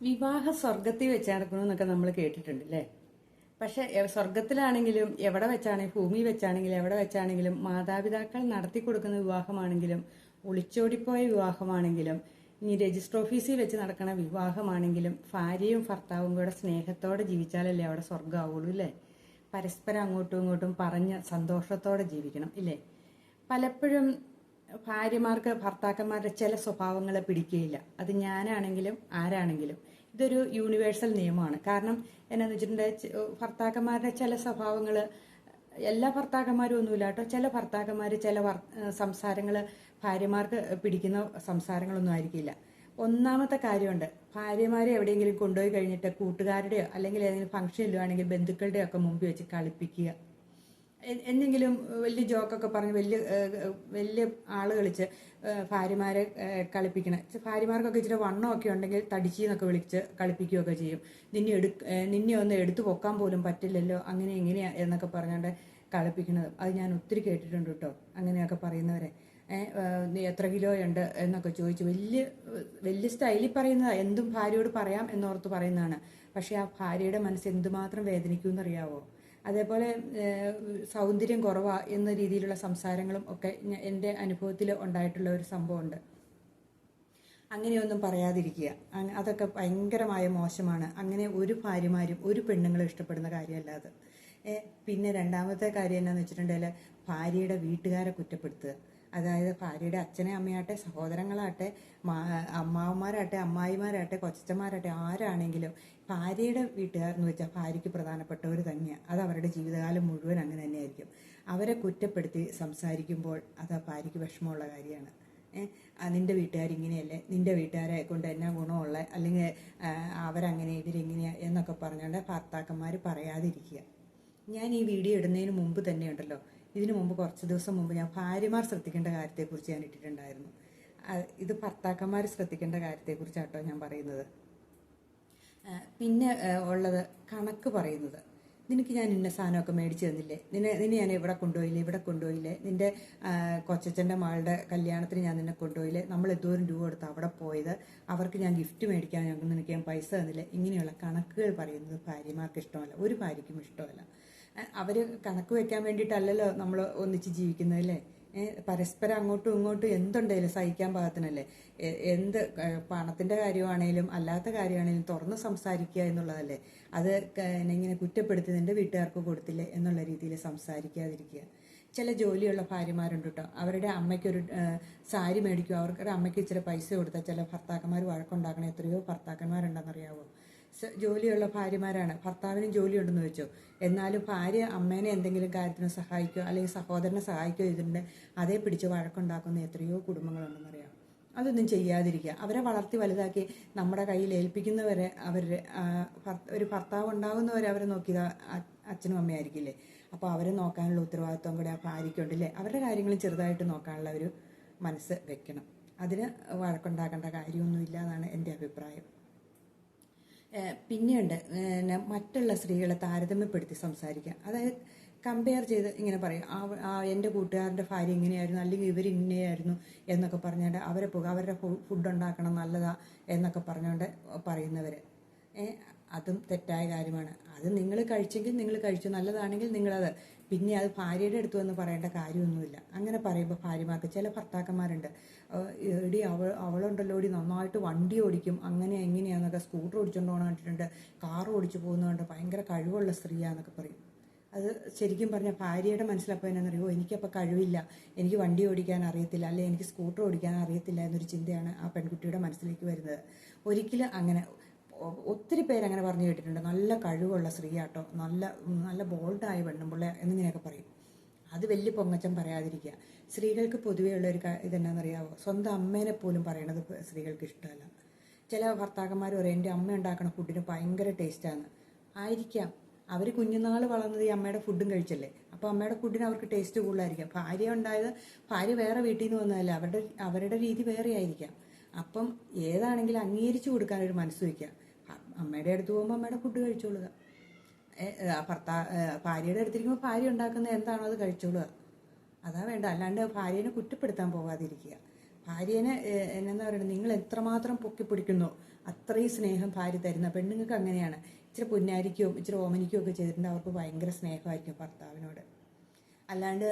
വിവാഹ സ്വർഗത്തിൽ വെച്ച് നടക്കണമെന്നൊക്കെ നമ്മൾ കേട്ടിട്ടുണ്ട് അല്ലേ? പക്ഷെ സ്വർഗത്തിലാണെങ്കിലും എവിടെ വെച്ചാണെങ്കിലും ഭൂമി വെച്ചാണെങ്കിലും എവിടെ വെച്ചാണെങ്കിലും മാതാപിതാക്കൾ നടത്തി കൊടുക്കുന്ന വിവാഹമാണെങ്കിലും ഒളിച്ചോടിപ്പോയ വിവാഹമാണെങ്കിലും ഇനി രജിസ്റ്റർ ഓഫീസിൽ വെച്ച് നടക്കുന്ന വിവാഹമാണെങ്കിലും ഭാര്യയും ഭർത്താവും കൂടെ സ്നേഹത്തോടെ ജീവിച്ചാലല്ലേ അവിടെ സ്വർഗ്ഗമാവുള്ളൂ അല്ലേ? പരസ്പരം അങ്ങോട്ടും ഇങ്ങോട്ടും പറഞ്ഞ് സന്തോഷത്തോടെ ജീവിക്കണം ഇല്ലേ? പലപ്പോഴും ഭാര്യമാർക്ക് ഭർത്താക്കന്മാരുടെ ചില സ്വഭാവങ്ങൾ പിടിക്കുകയില്ല. അത് ഞാനാണെങ്കിലും ആരാണെങ്കിലും ഇതൊരു യൂണിവേഴ്സൽ നിയമമാണ്. കാരണം എന്നാന്ന് വെച്ചിട്ടുണ്ടെങ്കിൽ ഭർത്താക്കന്മാരുടെ ചില സ്വഭാവങ്ങൾ എല്ലാ ഭർത്താക്കന്മാരും ഒന്നുമില്ല കേട്ടോ. ചില ഭർത്താക്കന്മാർ ചില സംസാരങ്ങൾ ഭാര്യമാർക്ക് പിടിക്കുന്ന സംസാരങ്ങളൊന്നും ആയിരിക്കില്ല. ഒന്നാമത്തെ കാര്യമുണ്ട്, ഭാര്യമാരെ എവിടെയെങ്കിലും കൊണ്ടുപോയി കഴിഞ്ഞിട്ട് കൂട്ടുകാരുടെയോ അല്ലെങ്കിൽ ഏതെങ്കിലും ഫംഗ്ഷൻ ഇല്ലുവാണെങ്കിൽ ബന്ധുക്കളുടെയോ ഒക്കെ മുമ്പിൽ വെച്ച് കളിപ്പിക്കുക. എന്തെങ്കിലും വലിയ ജോക്കൊക്കെ പറഞ്ഞ് വലിയ വലിയ ആള് കളിച്ച് ഭാര്യമാരെ കളിപ്പിക്കണം. ഭാര്യമാർക്കൊക്കെ ഇച്ചിരി വണ്ണമൊക്കെ ഉണ്ടെങ്കിൽ തടിച്ചീന്നൊക്കെ വിളിച്ച് കളിപ്പിക്കുകയൊക്കെ ചെയ്യും. നിന്നെ ഒന്ന് എടുത്തു പൊക്കാൻ പോലും പറ്റില്ലല്ലോ, അങ്ങനെ എങ്ങനെയാ എന്നൊക്കെ പറഞ്ഞുകൊണ്ട് കളിപ്പിക്കുന്നത്. അത് ഞാൻ ഒത്തിരി കേട്ടിട്ടുണ്ട് കേട്ടോ, അങ്ങനെയൊക്കെ പറയുന്നവരെ. എത്ര കിലോ ഉണ്ട് എന്നൊക്കെ ചോദിച്ച് വലിയ വലിയ സ്റ്റൈലിൽ പറയുന്നതാണ്. എന്തും ഭാര്യയോട് പറയാം എന്നോർത്ത് പറയുന്നതാണ്. പക്ഷെ ആ ഭാര്യയുടെ മനസ്സ് എന്തുമാത്രം വേദനിക്കുമെന്നറിയാവോ? അതേപോലെ സൗന്ദര്യം കുറവാ എന്ന രീതിയിലുള്ള സംസാരങ്ങളും ഒക്കെ എൻ്റെ അനുഭവത്തിൽ ഉണ്ടായിട്ടുള്ള ഒരു സംഭവമുണ്ട്. അങ്ങനെയൊന്നും പറയാതിരിക്കുക, അതൊക്കെ ഭയങ്കരമായ മോശമാണ്. അങ്ങനെ ഒരു ഭാര്യമാരും ഒരു പെണ്ണുങ്ങളും ഇഷ്ടപ്പെടുന്ന കാര്യമല്ല അത്. പിന്നെ രണ്ടാമത്തെ കാര്യം എന്നാന്ന് വെച്ചിട്ടുണ്ടെങ്കിൽ ഭാര്യയുടെ വീട്ടുകാരെ കുറ്റപ്പെടുത്തുക. അതായത് ഭാര്യയുടെ അച്ഛനെ അമ്മയാട്ടെ, സഹോദരങ്ങളാട്ടെ, അമ്മാവന്മാരാട്ടെ, അമ്മായിമാരാട്ടെ, കൊച്ചന്മാരാട്ടെ, ആരാണെങ്കിലും ഭാര്യയുടെ വീട്ടുകാരെന്ന് വെച്ചാൽ ഭാര്യയ്ക്ക് പ്രധാനപ്പെട്ടവർ തന്നെയാണ്. അത് അവരുടെ ജീവിതകാലം മുഴുവൻ അങ്ങനെ തന്നെയായിരിക്കും. അവരെ കുറ്റപ്പെടുത്തി സംസാരിക്കുമ്പോൾ അത് ആ ഭാര്യയ്ക്ക് വിഷമമുള്ള കാര്യമാണ്. നിന്റെ വീട്ടുകാരിങ്ങനെയല്ലേ, നിന്റെ വീട്ടുകാരെ കൊണ്ട് എന്നാ ഗുണമുള്ള, അല്ലെങ്കിൽ അവരങ്ങനെ ഇവരെങ്ങനെയാ എന്നൊക്കെ പറഞ്ഞുകൊണ്ട് ഭർത്താക്കന്മാർ പറയാതിരിക്കുക. ഞാൻ ഈ വീഡിയോ ഇടുന്നതിന് മുമ്പ് തന്നെ ഉണ്ടല്ലോ, ഇതിനു മുമ്പ് കുറച്ച് ദിവസം മുമ്പ് ഞാൻ ഭാര്യമാർ ശ്രദ്ധിക്കേണ്ട കാര്യത്തെക്കുറിച്ച് ഞാൻ ഇട്ടിട്ടുണ്ടായിരുന്നു. ഇത് ഭർത്താക്കന്മാർ ശ്രദ്ധിക്കേണ്ട കാര്യത്തെക്കുറിച്ചാട്ടോ ഞാൻ പറയുന്നത്. പിന്നെ ഉള്ളത് കണക്ക് പറയുന്നത്. നിനക്ക് ഞാൻ ഇന്ന സാധനമൊക്കെ മേടിച്ചു തന്നില്ലേ, നിന്നെ ഞാൻ ഇവിടെ കൊണ്ടുപോയില്ലേ, നിന്റെ കൊച്ചച്ഛൻ്റെ മകളുടെ കല്യാണത്തിന് ഞാൻ നിന്നെ കൊണ്ടുപോയില്ലേ, നമ്മൾ എന്തോരം രൂപ കൊടുത്ത് അവിടെ പോയത്, അവർക്ക് ഞാൻ ഗിഫ്റ്റ് മേടിക്കാൻ നിനക്ക് ഞാൻ പൈസ തന്നില്ലേ, ഇങ്ങനെയുള്ള കണക്കുകൾ പറയുന്നത് ഭാര്യമാർക്ക് ഇഷ്ടമല്ല, ഒരു ഭാര്യയ്ക്കും ഇഷ്ടമല്ല. അവർ കണക്ക് വെക്കാൻ വേണ്ടിയിട്ടല്ലല്ലോ നമ്മൾ ഒന്നിച്ച് ജീവിക്കുന്നതല്ലേ. പരസ്പരം അങ്ങോട്ടും ഇങ്ങോട്ടും എന്തുണ്ടെങ്കിലും സഹിക്കാൻ പാകത്തിനല്ലേ. എന്ത് പണത്തിന്റെ കാര്യമാണേലും അല്ലാത്ത കാര്യമാണേലും തുറന്ന് സംസാരിക്കുക എന്നുള്ളതല്ലേ. അത് ഇങ്ങനെ കുറ്റപ്പെടുത്തി നിന്റെ വീട്ടുകാർക്ക് കൊടുത്തില്ലേ എന്നുള്ള രീതിയിൽ സംസാരിക്കാതിരിക്കുക. ചില ജോലിയുള്ള ഭാര്യമാരുണ്ട് കേട്ടോ, അവരുടെ അമ്മയ്ക്കൊരു സാരി മേടിക്കും, അവർക്ക് അമ്മയ്ക്ക് ഇച്ചിരി പൈസ കൊടുത്താൽ ചില ഭർത്താക്കന്മാർ വഴക്കുണ്ടാക്കണ എത്രയോ ഭർത്താക്കന്മാരുണ്ടെന്നറിയാവോ? ജോലിയുള്ള ഭാര്യമാരാണ്, ഭർത്താവിനും ജോലിയുണ്ടെന്ന് വെച്ചോ, എന്നാലും ഭാര്യ അമ്മേനെ എന്തെങ്കിലും കാര്യത്തിന് സഹായിക്കുകയോ അല്ലെങ്കിൽ സഹോദരനെ സഹായിക്കുകയോ ചെയ്തിട്ടുണ്ടെങ്കിൽ അതേ പിടിച്ച് വഴക്കുണ്ടാക്കുന്ന എത്രയോ കുടുംബങ്ങളുണ്ടെന്നറിയാം. അതൊന്നും ചെയ്യാതിരിക്കുക. അവരെ വളർത്തി വലുതാക്കി നമ്മുടെ കയ്യിൽ ഏൽപ്പിക്കുന്നവരെ ഒരു ഭർത്താവ് ഉണ്ടാകുന്നവരെ അവരെ നോക്കിയത് അച്ഛനും അമ്മയായിരിക്കില്ലേ. അപ്പോൾ അവരെ നോക്കാനുള്ള ഉത്തരവാദിത്വം കൂടെ ആ ഭാര്യയ്ക്കുണ്ടല്ലേ. അവരുടെ കാര്യങ്ങളും ചെറുതായിട്ട് നോക്കാനുള്ള ഒരു മനസ്സ് വെക്കണം. അതിന് വഴക്കുണ്ടാക്കേണ്ട കാര്യമൊന്നുമില്ല എന്നാണ് എൻ്റെ അഭിപ്രായം. പിന്നെയുണ്ട് മറ്റുള്ള സ്ത്രീകളെ താരതമ്യപ്പെടുത്തി സംസാരിക്കുക. അതായത് കമ്പയർ ചെയ്ത് ഇങ്ങനെ പറയും, എൻ്റെ കൂട്ടുകാരൻ്റെ ഭാര്യ ഇങ്ങനെയായിരുന്നു, അല്ലെങ്കിൽ ഇവർ ഇങ്ങനെയായിരുന്നു എന്നൊക്കെ പറഞ്ഞുകൊണ്ട് അവരുടെ ഫുഡ് ഉണ്ടാക്കണം നല്ലതാ എന്നൊക്കെ പറഞ്ഞുകൊണ്ട് പറയുന്നവർ, അതും തെറ്റായ കാര്യമാണ്. അത് നിങ്ങൾ കഴിച്ചെങ്കിൽ നിങ്ങൾ കഴിച്ചു, നല്ലതാണെങ്കിൽ നിങ്ങളത്. പിന്നെ അത് ഭാര്യയുടെ അടുത്ത് വന്ന് പറയേണ്ട കാര്യമൊന്നുമില്ല. അങ്ങനെ പറയുമ്പോൾ ഭാര്യമാർക്ക് ചില ഭർത്താക്കന്മാരുണ്ട്, എടി അവളുണ്ടല്ലോ എടി നന്നായിട്ട് വണ്ടി ഓടിക്കും, അങ്ങനെ എങ്ങനെയാന്നൊക്കെ, സ്കൂട്ടർ ഓടിച്ചുകൊണ്ട് പോകണം കണ്ടിട്ടുണ്ട്, കാർ ഓടിച്ചു പോകുന്നതുകൊണ്ട് ഭയങ്കര കഴിവുള്ള സ്ത്രീയാന്നൊക്കെ പറയും. അത് ശരിക്കും പറഞ്ഞാൽ ഭാര്യയുടെ മനസ്സിലപ്പോൾ എന്നാണെന്നറിയോ, എനിക്കപ്പോൾ കഴിവില്ല, എനിക്ക് വണ്ടി ഓടിക്കാൻ അറിയത്തില്ല, അല്ലെങ്കിൽ എനിക്ക് സ്കൂട്ടർ ഓടിക്കാൻ അറിയത്തില്ല എന്നൊരു ചിന്തയാണ് ആ പെൺകുട്ടിയുടെ മനസ്സിലേക്ക് വരുന്നത്. ഒരിക്കലും അങ്ങനെ ഒത്തിരി പേരങ്ങനെ പറഞ്ഞു കേട്ടിട്ടുണ്ട്, നല്ല കഴിവുള്ള സ്ത്രീയാട്ടോ, നല്ല നല്ല ബോൾഡായ പെണ്ണുമ്പിള്ള എന്നിങ്ങനെയൊക്കെ പറയും. അത് വലിയ പൊങ്ങച്ചം പറയാതിരിക്കുക. സ്ത്രീകൾക്ക് പൊതുവേ ഉള്ളൊരു ഇതെന്നാണെന്നറിയാവോ, സ്വന്തം അമ്മേനെ പോലും പറയണത് സ്ത്രീകൾക്ക് ഇഷ്ടമല്ല. ചില ഭർത്താക്കന്മാർ പറയും എൻ്റെ അമ്മ ഉണ്ടാക്കണ ഫുഡിന് ഭയങ്കര ടേസ്റ്റാണ്. ആയിരിക്കാം, അവർ കുഞ്ഞുനാൾ വളർന്നത് ഈ അമ്മയുടെ ഫുഡും കഴിച്ചല്ലേ, അപ്പോൾ അമ്മയുടെ ഫുഡിന് അവർക്ക് ടേസ്റ്റ് കൂടുതലായിരിക്കാം. ഭാര്യ വേറെ വീട്ടിൽ നിന്ന് വന്നതല്ല, അവരുടെ രീതി വേറെ ആയിരിക്കാം. അപ്പം ഏതാണെങ്കിലും അംഗീകരിച്ചു കൊടുക്കാനൊരു മനസ്സ് വയ്ക്കുക. അമ്മയുടെ അടുത്ത് പോകുമ്പോൾ അമ്മയുടെ ഫുഡ് കഴിച്ചോളുക, ഭാര്യയുടെ അടുത്തിരിക്കുമ്പോൾ ഭാര്യ ഉണ്ടാക്കുന്ന എന്താണോ അത് കഴിച്ചോളുക. അതാ വേണ്ട. അല്ലാണ്ട് ഭാര്യനെ കുറ്റപ്പെടുത്താൻ പോകാതിരിക്കുക. ഭാര്യനെ എന്നാ പറയുന്നത്, നിങ്ങൾ എത്രമാത്രം പൊക്കിപ്പിടിക്കുന്നു അത്രയും സ്നേഹം ഭാര്യ തരുന്ന പെണ്ണുങ്ങൾക്ക് അങ്ങനെയാണ്. ഇച്ചിരി പുന്നാരിക്കോ ഇച്ചിരി ഓമനിക്കോ ഒക്കെ ചെയ്തിട്ടുണ്ടെങ്കിൽ അവർക്ക് ഭയങ്കര സ്നേഹമായിരിക്കും ഭർത്താവിനോട്. അല്ലാണ്ട്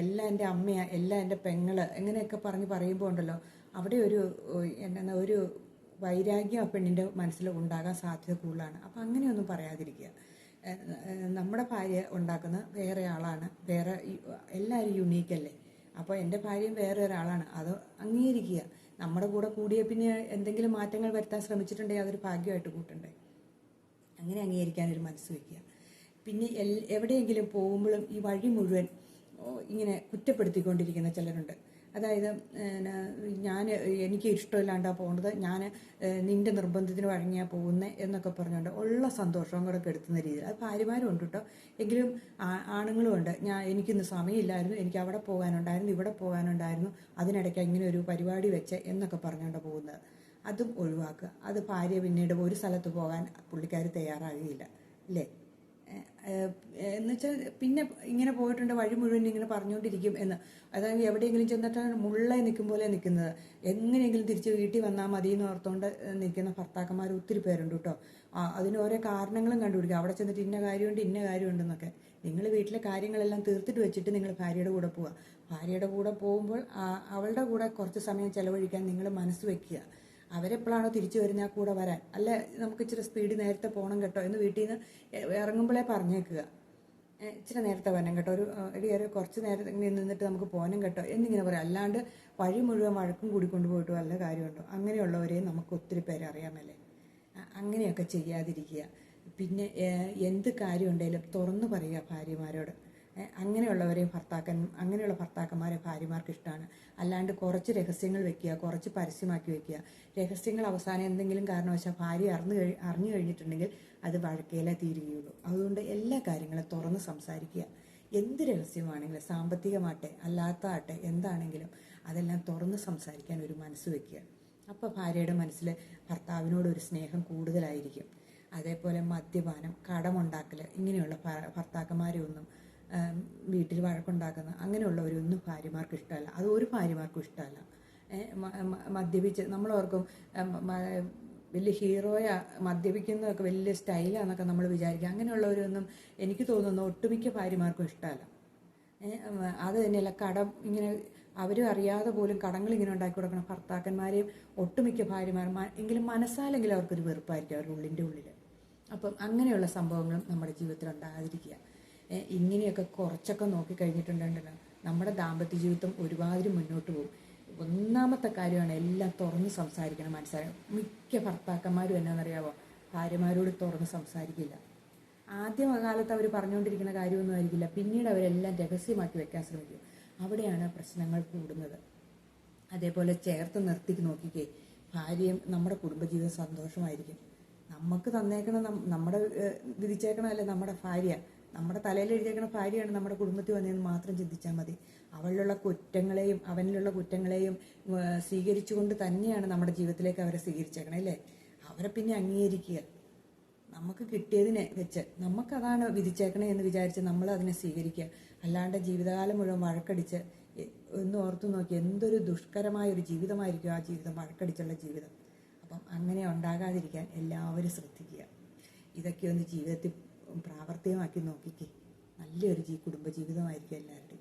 എല്ലാം എൻ്റെ അമ്മയാണ്, എല്ലാം എൻ്റെ പെങ്ങള് എങ്ങനെയൊക്കെ പറയുമ്പോൾ ഉണ്ടല്ലോ, അവിടെ എന്നാ ഒരു വൈരാഗ്യം ആ പെണ്ണിൻ്റെ മനസ്സിൽ ഉണ്ടാകാൻ സാധ്യത കൂടുതലാണ്. അപ്പം അങ്ങനെയൊന്നും പറയാതിരിക്കുക. നമ്മുടെ ഭാര്യ ഉണ്ടാക്കുന്ന വേറെ ആളാണ്, വേറെ എല്ലാവരും യുണീക്കല്ലേ. അപ്പോൾ എൻ്റെ ഭാര്യയും വേറെ ഒരാളാണ്, അത് അംഗീകരിക്കുക. നമ്മുടെ കൂടെ കൂടിയ പിന്നെ എന്തെങ്കിലും മാറ്റങ്ങൾ വരുത്താൻ ശ്രമിച്ചിട്ടുണ്ടെങ്കിൽ അതൊരു ഭാഗ്യമായിട്ട് കൂട്ടണ്ടേ. അങ്ങനെ അംഗീകരിക്കാനൊരു മനസ്സ് വയ്ക്കുക. പിന്നെ എവിടെയെങ്കിലും പോകുമ്പോഴും ഈ വഴി മുഴുവൻ ഇങ്ങനെ കുറ്റപ്പെടുത്തിക്കൊണ്ടിരിക്കുന്ന ചിലരുണ്ട്. അതായത് എനിക്ക് ഇഷ്ടമില്ലാണ്ടാണ് പോകുന്നത്, ഞാൻ നിന്റെ നിർബന്ധത്തിന് വഴങ്ങിയാൽ പോകുന്നത് എന്നൊക്കെ പറഞ്ഞുകൊണ്ട് ഉള്ള സന്തോഷവും കൂടെ കെടുത്തുന്ന രീതിയിൽ. അത് ഭാര്യമാരും ഉണ്ട് കേട്ടോ, എങ്കിലും ആണുങ്ങളും ഉണ്ട്. എനിക്കിന്ന് സമയമില്ലായിരുന്നു, എനിക്ക് അവിടെ പോകാനുണ്ടായിരുന്നു, ഇവിടെ പോകാനുണ്ടായിരുന്നു, അതിനിടയ്ക്ക് ഇങ്ങനെ ഒരു പരിപാടി വെച്ച് എന്നൊക്കെ പറഞ്ഞുകൊണ്ട് പോകുന്നത്. അതും ഒഴിവാക്കുക. അത് ഭാര്യ പിന്നീട് ഒരു സ്ഥലത്ത് പോകാൻ പുള്ളിക്കാർ തയ്യാറാകുകയില്ല അല്ലേ. എന്നുവെച്ചാൽ പിന്നെ ഇങ്ങനെ പോയിട്ടുണ്ട്, വഴി മുഴുവൻ ഇങ്ങനെ പറഞ്ഞുകൊണ്ടിരിക്കും എന്ന്. അതായത് എവിടെയെങ്കിലും ചെന്നിട്ടാണ് മുള്ളേ നിൽക്കും പോലെ നിൽക്കുന്നത്. എങ്ങനെയെങ്കിലും തിരിച്ച് വീട്ടിൽ വന്നാൽ മതി എന്ന് ഓർത്തുകൊണ്ട് നിൽക്കുന്ന ഭർത്താക്കന്മാർ ഒത്തിരി പേരുണ്ട് കേട്ടോ. അതിന് ഓരോ കാരണങ്ങളും കണ്ടുപിടിക്കുക. അവിടെ ചെന്നിട്ട് ഇന്ന കാര്യമുണ്ട് ഇന്ന കാര്യമുണ്ടെന്നൊക്കെ. നിങ്ങൾ വീട്ടിലെ കാര്യങ്ങളെല്ലാം തീർത്തിട്ട് വെച്ചിട്ട് നിങ്ങൾ ഭാര്യയുടെ കൂടെ പോവുക. ഭാര്യയുടെ കൂടെ പോകുമ്പോൾ അവളുടെ കൂടെ കുറച്ച് സമയം ചിലവഴിക്കാൻ നിങ്ങൾ മനസ്സ് വയ്ക്കുക. അവരെപ്പോഴാണോ തിരിച്ചു വരുന്ന കൂടെ വരാൻ. അല്ല, നമുക്ക് ഇച്ചിരി സ്പീഡ് നേരത്തെ പോകണം കേട്ടോ എന്ന് വീട്ടിൽ നിന്ന് ഇറങ്ങുമ്പോഴേ പറഞ്ഞേക്കുക. ഇച്ചിരി നേരത്തെ വരണം കേട്ടോ, ഒരു കുറച്ച് നേരം നിന്നിട്ട് നമുക്ക് പോകണം കേട്ടോ എന്നിങ്ങനെ പറയാം. അല്ലാണ്ട് വഴി മുഴുവൻ വഴക്കും കൂടി കൊണ്ടുപോയിട്ട് വല്ല കാര്യമുണ്ടോ? അങ്ങനെയുള്ളവരെയും നമുക്ക് ഒത്തിരി പേരെ അറിയാമല്ലേ. അങ്ങനെയൊക്കെ ചെയ്യാതിരിക്കുക. പിന്നെ എന്ത് കാര്യം ഉണ്ടെങ്കിലും തുറന്നു പറയുക ഭാര്യമാരോട്. അങ്ങനെയുള്ള ഭർത്താക്കന്മാരെ ഭാര്യമാർക്ക് ഇഷ്ടമാണ്. അല്ലാണ്ട് കുറച്ച് രഹസ്യങ്ങൾ വെക്കുക, കുറച്ച് പരസ്യമാക്കി വെക്കുക. രഹസ്യങ്ങൾ അവസാനം എന്തെങ്കിലും കാരണവശാൽ ഭാര്യ അറിഞ്ഞു കഴിഞ്ഞിട്ടുണ്ടെങ്കിൽ അത് വഴക്കേലേ തീരുകയുള്ളൂ. അതുകൊണ്ട് എല്ലാ കാര്യങ്ങളും തുറന്ന് സംസാരിക്കുക. എന്ത് രഹസ്യമാണെങ്കിലും, സാമ്പത്തികമാട്ടെ അല്ലാത്തതാട്ടെ എന്താണെങ്കിലും അതെല്ലാം തുറന്ന് സംസാരിക്കാൻ ഒരു മനസ്സ് വയ്ക്കുക. അപ്പോൾ ഭാര്യയുടെ മനസ്സിൽ ഭർത്താവിനോടൊരു സ്നേഹം കൂടുതലായിരിക്കും. അതേപോലെ മദ്യപാനം, കടമുണ്ടാക്കൽ, ഇങ്ങനെയുള്ള ഭർത്താക്കന്മാരെ ഒന്നും വീട്ടിൽ വഴക്കുണ്ടാക്കുന്ന അങ്ങനെയുള്ളവരൊന്നും ഭാര്യമാർക്ക് ഇഷ്ടമല്ല. അത് ഒരു ഭാര്യമാർക്കും ഇഷ്ടമല്ല. മദ്യപിച്ച് നമ്മളോർക്കും വലിയ ഹീറോയാ, മദ്യപിക്കുന്നതൊക്കെ വലിയ സ്റ്റൈലാന്നൊക്കെ നമ്മൾ വിചാരിക്കുക. അങ്ങനെയുള്ളവരൊന്നും എനിക്ക് തോന്നുന്നു ഒട്ടുമിക്ക ഭാര്യമാർക്കും ഇഷ്ടമല്ല. അത് തന്നെയല്ല, കടം ഇങ്ങനെ അവരും അറിയാതെ പോലും കടങ്ങൾ ഇങ്ങനെ ഉണ്ടാക്കി കൊടുക്കണം ഭർത്താക്കന്മാരെയും ഒട്ടുമിക്ക ഭാര്യമാർ. എങ്കിലും മനസ്സാലെങ്കിലും അവർക്കൊരു വെറുപ്പായിരിക്കും അവരുടെ ഉള്ളിൻ്റെ ഉള്ളിൽ. അപ്പം അങ്ങനെയുള്ള സംഭവങ്ങളും നമ്മുടെ ജീവിതത്തിൽ ഉണ്ടാകാതിരിക്കുക. ഇങ്ങനെയൊക്കെ കുറച്ചൊക്കെ നോക്കിക്കഴിഞ്ഞിട്ടുണ്ടല്ലോ, നമ്മുടെ ദാമ്പത്യ ജീവിതം ഒരുപാട് മുന്നോട്ട് പോകും. ഒന്നാമത്തെ കാര്യമാണ് എല്ലാം തുറന്ന് സംസാരിക്കണം. മനസ്സിലാക്കണം. മിക്ക ഭർത്താക്കന്മാരും എന്നാണെന്നറിയാമോ, ഭാര്യമാരോട് തുറന്ന് സംസാരിക്കില്ല. ആദ്യകാലത്ത് അവർ പറഞ്ഞുകൊണ്ടിരിക്കുന്ന കാര്യമൊന്നും ആയിരിക്കില്ല, പിന്നീട് അവരെല്ലാം രഹസ്യമാക്കി വെക്കാൻ ശ്രമിക്കും. അവിടെയാണ് പ്രശ്നങ്ങൾ കൂടുന്നത്. അതേപോലെ ചേർത്ത് നിർത്തി നോക്കിക്കേ, ഭാര്യയും നമ്മുടെ കുടുംബജീവിതം സന്തോഷമായിരിക്കും. നമുക്ക് തന്നേക്കണ നമ്മുടെ വിധിച്ചേക്കണമല്ലേ നമ്മുടെ ഭാര്യ, നമ്മുടെ തലയിൽ എഴുതിയേക്കണ ഭാര്യയാണ് നമ്മുടെ കുടുംബത്തിൽ വന്നതെന്ന് മാത്രം ചിന്തിച്ചാൽ മതി. അവളിലുള്ള കുറ്റങ്ങളെയും അവനിലുള്ള കുറ്റങ്ങളെയും സ്വീകരിച്ചുകൊണ്ട് തന്നെയാണ് നമ്മുടെ ജീവിതത്തിലേക്ക് അവരെ സ്വീകരിച്ചേക്കണേ അല്ലേ. അവരെ പിന്നെ അംഗീകരിക്കുക. നമുക്ക് കിട്ടിയതിനെ വെച്ച് നമുക്കതാണ് വിധിച്ചേക്കണേ എന്ന് വിചാരിച്ച് നമ്മൾ അതിനെ സ്വീകരിക്കുക. അല്ലാണ്ട് ജീവിതകാലം മുഴുവൻ വഴക്കടിച്ച് ഒന്ന് ഓർത്തു നോക്കി, എന്തൊരു ദുഷ്കരമായ ഒരു ജീവിതമായിരിക്കും ആ ജീവിതം, വഴക്കടിച്ചുള്ള ജീവിതം. അപ്പം അങ്ങനെ ഉണ്ടാകാതിരിക്കാൻ എല്ലാവരും ശ്രദ്ധിക്കുക. ഇതൊക്കെ ഒന്ന് ജീവിതത്തിൽ പ്രാവർത്തികമാക്കി നോക്കിക്കേ, നല്ലൊരു കുടുംബജീവിതമായിരിക്കും എല്ലാവരുടെയും.